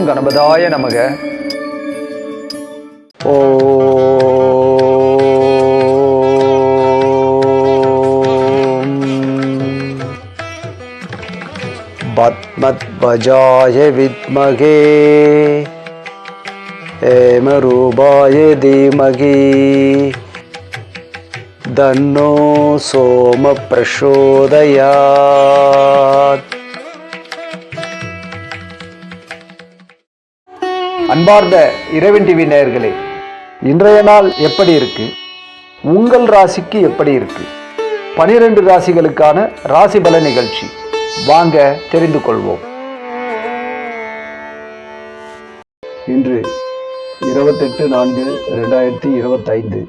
கணபதாய நமக. பத்மத்வஜாய வித்மகே ஹேமரூபாய தீமகி தன்னோ சோம பிரசோதயாத். அன்பார்ந்த இறைவன் டிவி நேயர்களே, இன்றைய நாள் எப்படி இருக்கு? உங்கள் ராசிக்கு எப்படி இருக்கு? 12 ராசிகளுக்கான ராசி பல நிகழ்ச்சி வாங்க தெரிந்து கொள்வோம். இன்று 28/4/2025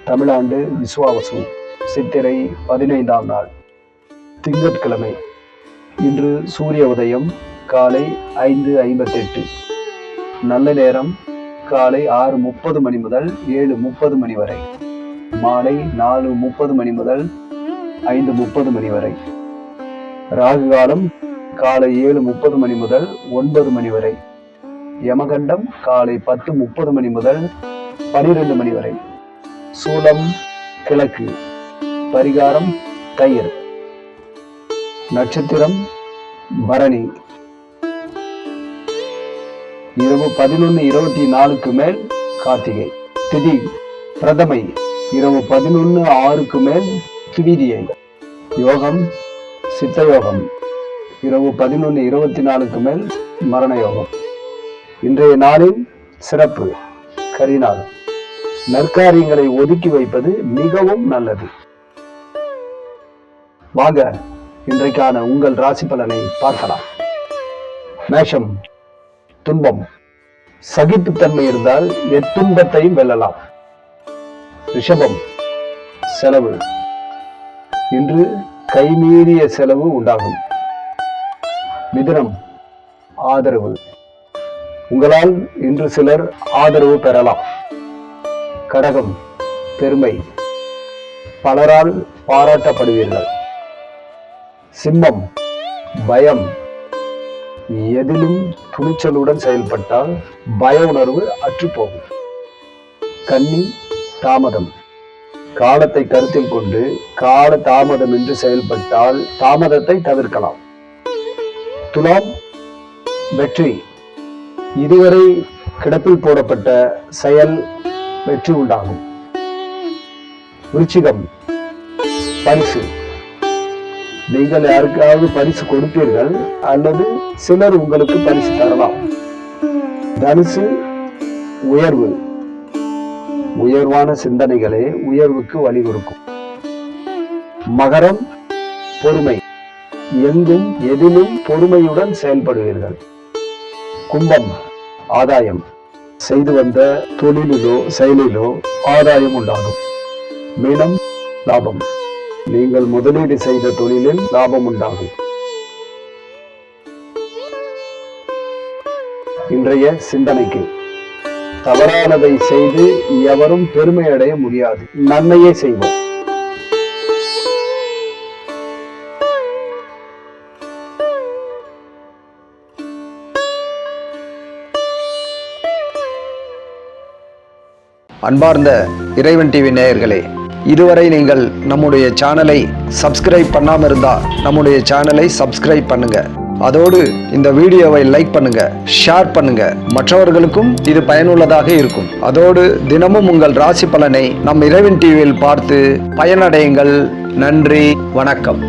தமிழாண்டு விசுவாவசு சித்திரை 15ஆம் நாள் திங்கட்கிழமை. இன்று சூரிய உதயம் காலை 5:58, நல்ல நேரம் காலை 6:30 மணி முதல் 7:30 மணி வரை, மாலை 4:30 மணி முதல் 5:30 மணி வரை. ராகு காலம் காலை 7:30 மணி முதல் 9 மணி வரை. யமகண்டம் காலை 10:30 மணி முதல் 12 மணி வரை. சூலம் கிழக்கு. பரிகாரம் தயிர். நட்சத்திரம் பரணி. இரவு 11:24 மேல் கார்த்திகை. திதி பிரதமை. இரவு 11:06 மேல் திவிதியை. யோகம் சித்த யோகம். இரவு 11:24 மேல் மரண யோகம். இன்றைய நாளின் சிறப்பு கரிநாள். நற்காரியங்களை ஒதுக்கி வைப்பது மிகவும் நல்லது. வாங்க இன்றைக்கான உங்கள் ராசி பலனை பார்க்கலாம். மேஷம், துன்பம். சகிப்புத்தன்மை இருந்தால் எத்துன்பத்தையும் வெல்லலாம். ரிஷபம், செலவு. இன்று கைமீறிய செலவு உண்டாகும். மிதுனம், ஆதரவு. உங்களால் இன்று சிலர் ஆதரவு பெறலாம். கடகம், பெருமை. பலரால் பாராட்டப்படுவீர்கள். சிம்மம், பயம். எதிலும் துணிச்சலுடன் செயல்பட்டால் பய உணர்வு அற்றுப்போகும். கன்னி, தாமதம். காலத்தை கருத்தில் கொண்டு கால தாமதம் என்று செயல்பட்டால் தாமதத்தை தவிர்க்கலாம். துலாம், வெற்றி. இதுவரை கிடப்பில் போடப்பட்ட செயல் வெற்றி உண்டாகும். விருச்சிகம், பரிசு. நீங்கள் யாருக்காவது பரிசு கொடுப்பீர்கள் அல்லது சிலர் உங்களுக்கு பரிசு தரலாம். தனுசு, உயர்வு. உயர்வான சிந்தனைகளே உயர்வுக்கு வழிகொடுக்கும். மகரம், பொறுமை. எங்கும் எதிலும் பொறுமையுடன் செயல்படுவீர்கள். கும்பம், ஆதாயம். செய்து வந்த தொழிலிலோ செயலிலோ ஆதாயம் உண்டாகும். மீனம், லாபம். நீங்கள் முதலீடு செய்த தொழிலில் லாபம் உண்டாகும். இன்றைய சிந்தனைக்கு, தவறானதை செய்து எவரும் பெருமை அடைய முடியாது. நன்மையே செய்வோம். அன்பார்ந்த இறைவன் டிவி நேயர்களே, இதுவரை நீங்கள் நம்முடைய சேனலை சப்ஸ்கிரைப் பண்ணாம இருந்தா நம்முடைய சேனலை சப்ஸ்கிரைப் பண்ணுங்க. அதோடு இந்த வீடியோவை லைக் பண்ணுங்க, ஷேர் பண்ணுங்க. மற்றவர்களுக்கும் இது பயனுள்ளதாக இருக்கும். அதோடு தினமும் உங்கள் ராசி பலனை நம் இறைவன் டிவியில் பார்த்து பயனடையுங்கள். நன்றி, வணக்கம்.